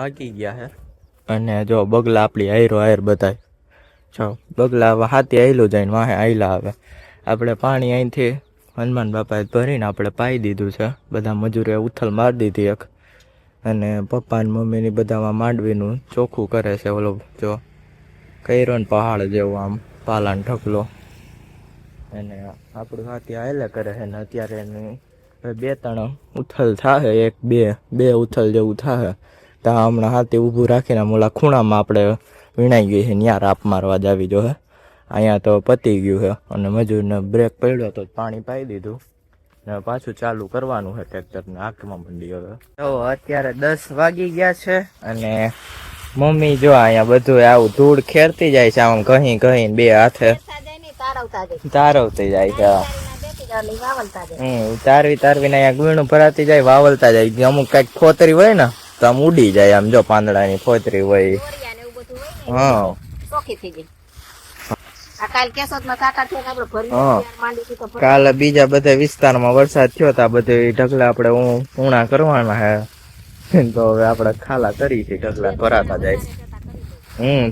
વાગી ગયા હે અને જો બગલા આપણી આયરો આયર બધાય જો બગલા હાથી આયલું જાય ને વાહે આયલા આવે. આપણે પાણી અહીંથી હનુમાન બાપાએ ભરીને આપણે પાઈ દીધું છે. બધા મજૂરે ઉથલ મારી દીધી એક. અને પપ્પા ને મમ્મીની બધામાં માંડવીનું ચોખ્ખું કરે છે. ઓલો જો કૈરો ને પહાડ જેવો આમ પાલાન ઢગલો. અને આપણું હાથી આયલે કરે છે ને અત્યારે બે ત્રણ ઉથલ થાય, એક બે ઉથલ જેવું થાય. ત્યાં હમણાં હાથી ઊભું રાખીને ઓલા ખૂણામાં આપણે વીણાઈ ગઈ છે ત્યાં રાપ મારવા જ આવી જો હે. અહીંયા તો પતી ગયું છે અને મજૂરને બ્રેક પડ્યો તો પાણી પાઈ દીધું ને પાછું ચાલુ કરવાનું છે ટ્રેક્ટરને આંખમાં મંડી. હવે તો અત્યારે 10 વાગી ગયા છે અને મમ્મી જો અહીંયા બધું આવું ધૂળ ખેરતી જાય છે આમ કહી કહીને બે હાથે તારવતી જાય છે. તારવીને અહીંયા ગુણું ભરાતી જાય, વાવલતા જાય. અમુક કઈક ખોતરી હોય ને તો આમ ઉડી જાય. આમ જો પાંદડાની ફોતરી હોય. હા કાલે બીજા બધા વિસ્તારમાં વરસાદ થયો તો બધે ઢગલા આપણે ઊણા કરવાના હે તો હવે આપણે ખાલા કરી છે. ઢગલા ભરાતા જાય.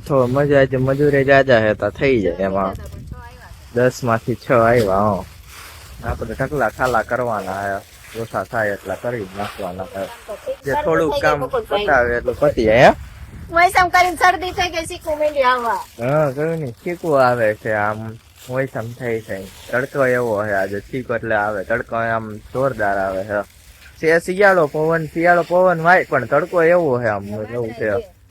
તો મજા જ મજૂરે જાજા હે તો થઈ જાય. એમાં 10 માંથી 6 આવ્યા. આપણે ઢગલા ખાલા કરવાના હે. ઓછા થાય એટલા કરી નાખવાના હે. જે થોડુંક કામ પતાવે એટલું પતી જાય. મોસમ કરીને શરદી થઈ ગઈ, શીખું મેલી આવવા. હા કયું નહીં શીખવું આવે છે. આમ મોસમ થઈ જાય. તડકો એવો છે આજે. શીખો એટલે આવે તડકો આમ જોરદાર આવે છે. શિયાળો પવન વાય પણ તડકો એવો છે. આમ એવું છે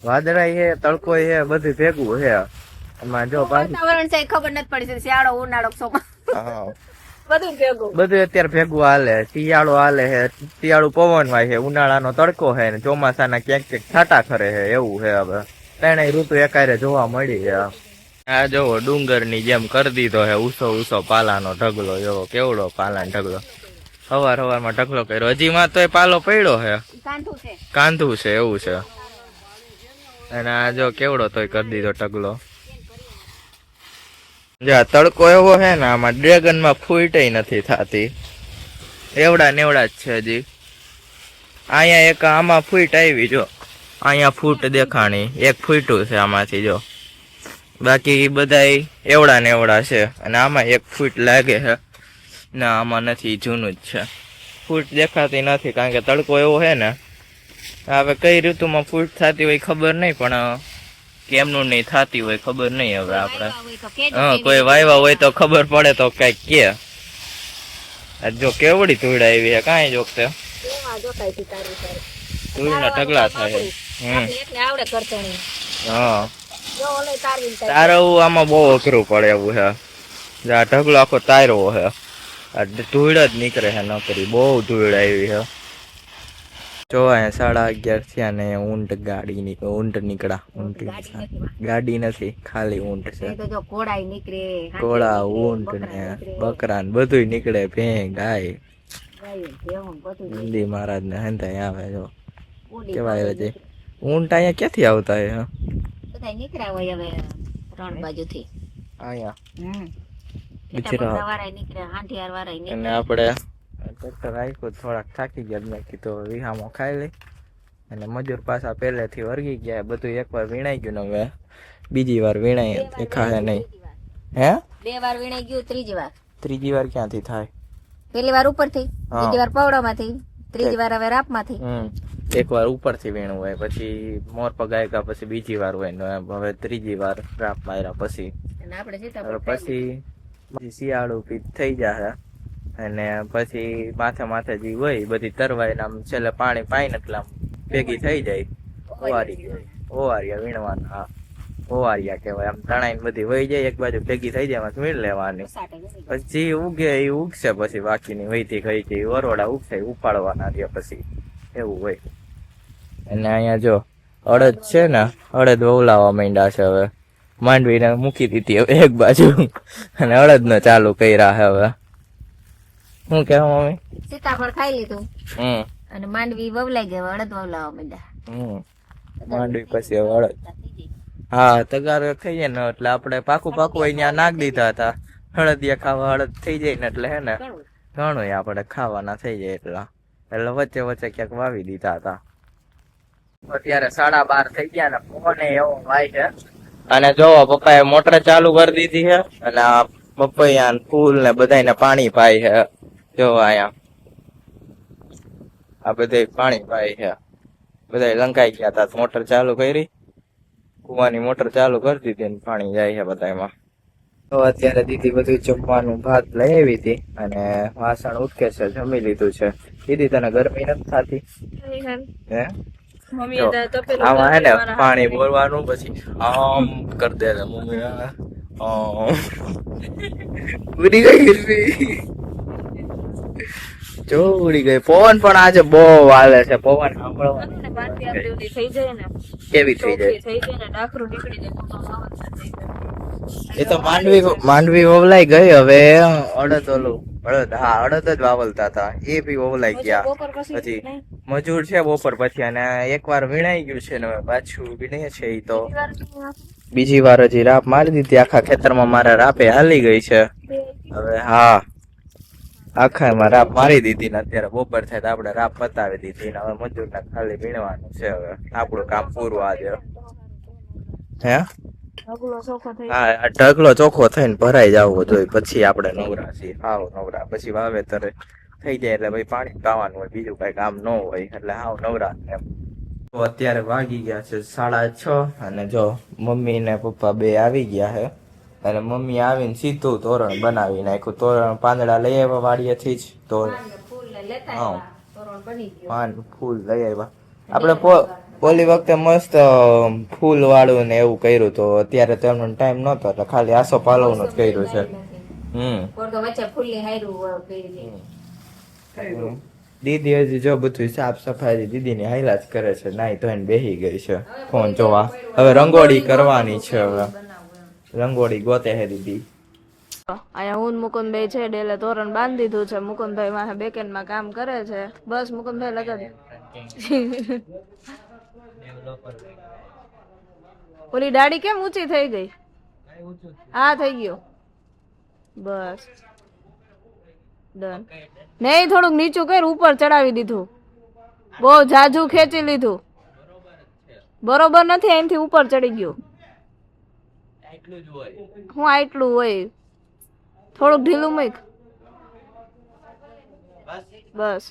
વાદળાય છે, તડકો છે, બધું ભેગું છે. એમાં જો વાતાવરણ છે ખબર નથી પડી. શિયાળો ઉનાળો હા બધું અત્યારે ભેગું હાલે. શિયાળો હાલે છે, શિયાળું પવન વાય છે, ઉનાળાનો તડકો છે ને ચોમાસાના ક્યાંક ક્યાંક છાટા ખરે છે. એવું છે. હવે ત્રણેય ઋતુ એકારે જોવા મળી છે. આ જોવો ડુંગર ની જેમ કરી દીધો છે ઊંચો પાલાનો ઢગલો. એવો કેવડો પાલાનો ઢગલો. સવારમાં ઢગલો કર્યો. હજી માં તો પાલો પડ્યો છે, કાંધું છે એવું છે. અને આ જો કેવડો તોય કરી દીધો ઢગલો. જા તડકો એવો છે ને આમાં ડ્રેગન માં ફૂટે નથી થતી. એવડા નેવડા જ છે હજી. અહીંયા એક આમાં ફૂટ આવી જો. અહીંયા ફૂટ દેખાણી એક ફૂટું છે આમાંથી જો. બાકી બધા એવડા નેવડા છે. અને આમાં એક ફૂટ લાગે છે ના આમાં નથી, જૂનું જ છે. ફૂટ દેખાતી નથી કારણ કે તડકો એવો છે ને. હવે કઈ ઋતુમાં ફૂટ થતી હોય ખબર નહીં, પણ કેમનું નહીં થતી હોય ખબર નહીં. હવે આપણે કોઈ વાયવા હોય તો ખબર પડે તો કઈક કે. જો કેવડી ધૂળ આવી છે કાંઈ જોકતે ધૂળના ઢગલા થાય. હા તારવું આમાં બહુ અઘરું પડે એવું છે. આ ઢગલો આખો તારવો છે. આ ધૂળ જ નીકળે છે નકરી. બહુ ધૂળ આવી છે. જો અહીંયા 11:30 થયા ને ઊંટ નીકળ્યા. ગાડી નથી, ખાલી ઊંટ છે. ઘોડા, ઊંટ ને બકરા ને બધું નીકળે. ભેં, ગાય, નંદી મહારાજ ને હંધાઈ આવે. જો કેવાય છે ઊંટ અહીંયા ક્યાંથી આવતા હે? નીકળ્યા હોય હવે ત્રણ બાજુથી અહીંયા અને આપણે ટ્રેક્ટર રાખ્યું. થોડાક થાકી ગયા મેં કીધું વિહામો ખાઈ લઈ. અને મજૂર પાછા પહેલેથી વર્ગી ગયા. બધું એકવાર વીણાઈ ગયું ને હવે બીજી વાર વીણાય દેખાય નહીં. હે 2 વાર વીણાઈ ગયું, ત્રીજી વાર ક્યાંથી થાય? પેલી વાર ઉપરથી, બીજી વાર પવડામાંથી, ત્રીજી વાર હવે રાપમાંથી. એક વાર ઉપરથી વીણવું હોય, પછી મોર પગાયકા, પછી બીજી વાર હોય. હવે ત્રીજી વાર રાપ માર્યા પછી શિયાળું થઈ જાય. અને પછી માથે માથે જે હોય બધી તરવાય ને આમ છેલ્લે પાણી પાઈને એટલે આમ ભેગી થઈ જાય ઓવારિયા વીણવાના. હા, ઓવારિયા કહેવાય. આમ તણાઈને બધી વહી જાય એક બાજુ ભેગી થઈ જાય, એમાં વીણ લેવાની. પછી જે ઉગે એ ઉગશે, પછી બાકીની વહીથી ગઈ છે વરોડા ઉગશે એ ઉપાડવાના રહ્યા પછી, એવું હોય. અને અહીંયા જો અડદ છે ને, અડદ વવલાવા માંડ્યા છે હવે. માંડવીને મૂકી દીધી હવે એક બાજુ અને અડદ નો ચાલુ કર્યા છે હવે. શું કેવું મમ્મી? સીતાફળ ખાઈ લીધું હમ અને માંડવી વવલાઈ ગઈ, હવે અડદ વવલાવા માંડ્યા. માંડવી પછી હવે અડદ. હા, તગાર થઈ જાય ને એટલે આપણે પાકું અહીંયા નાખ દીધા હતા. હળદિયા ખાવા હળદ થઈ જાય ને એટલે હે ને ઘણું આપણે ખાવાના થઈ જાય એટલે વચ્ચે વચ્ચે ક્યાંક વાવી દીધા હતા. અત્યારે 12:30 થઈ ગયા ને ફોને એવો વાય છે. અને જોવો પપ્પાએ મોટર ચાલુ કરી દીધી છે અને આ પપૈયા ફૂલ ને બધાને પાણી પાય છે. જો અહીંયા આ બધે પાણી પાય છે. બધા લંકાઈ ગયા હતા, મોટર ચાલુ કરી, કુવાની મોટર ચાલુ કરી દીધી ને પાણી જાય છે બધામાં. તો અત્યારે દીદી બધું જમવાનું ભાત લઈ આવી હતી અને વાસણ ઉટકે છે, જમી લીધું છે. દીદી તને ગરમી નથી થતી? હે? આમાં હે ને પાણી બોલવાનું પછી આમ કરી દે મમ્મી. ઉડી ગઈ જો ઉડી ગઈ. પવન પણ આજે બહુ વાલે છે. પવન સાંભળવાનું કેવી થઈ જાય. એ તો માંડવી વવલાઈ ગઈ. હવે અડદ અડદ જ વાવલતા હતા, એ બી વવલાઈ ગયા. પછી મજૂર છે બપોર પછી અને એકવાર વીણાઈ ગયું છે ને હવે પાછું વીણે છે. એ તો બીજી વાર હજી રાપ મારી દીધી. આખા ખેતરમાં મારા રાપે હાલી ગઈ છે હવે. હા, આખા એમાં રાપ મારી દીધી ને અત્યારે બપોર થાય તો આપણે રાપ પતાવી દીધી ને હવે મજૂરને ખાલી વીણવાનું છે. હવે આપણું કામ પૂરું આજે. હે? હા, ઢગલો ચોખ્ખો થઈને ભરાઈ જવો જોઈએ પછી આપણે નવરા છીએ. હાવ નવરા. પછી વાવેતર થઈ જાય એટલે ભાઈ પાણી પાવાનું હોય, બીજું કઈ કામ ન હોય એટલે હાવ નવરા એમ. તો અત્યારે વાગી ગયા છે 6:30 અને જો મમ્મી ને પપ્પા બે આવી ગયા છે અને મમ્મી આવીને સીધું તોરણ બનાવી નાખ્યું. તોરણ પાંદડા લઈ આવ્યા વાડીએથી જ. તોરણ પાન ફૂલ લઈ આવ્યા. આપણે ઓલી વખતે મસ્ત ફૂલ વાળું ને એવું કર્યું તો અત્યારે તો એમનો ટાઈમ નતો એટલે ખાલી આસો પાલવનું જ કર્યું છે. દીદી હજી જો બધું સાફ સફાઈ દીદી ની હાઈલા જ કરે છે. નાઈ ધોઈને બેહી ગઈ છે ફોન જોવા. હવે રંગોળી કરવાની છે. હવે રંગોળી ગોતે હે દીદી. અહીંયા હું મુકુંદભાઈ છે, ડેલે તોરણ બાંધી દીધું છે. મુકુંદભાઈ મારે બેકેન્ડ માં કામ કરે છે. બસ મુકુંદભાઈ લગાડી ઓલી દાઢી કેમ ઊંચી થઈ ગઈ? હા, થઈ ગયો. બસ ડન. નહીં, થોડુંક નીચું કર, ઉપર ચડાવી દીધું. બહુ જાજુ ખેંચી લીધું. બરોબર નથી, અહીંથી ઉપર ચડી ગયું. હું આટલું હોય, થોડુંક ઢીલું મૂક. બસ.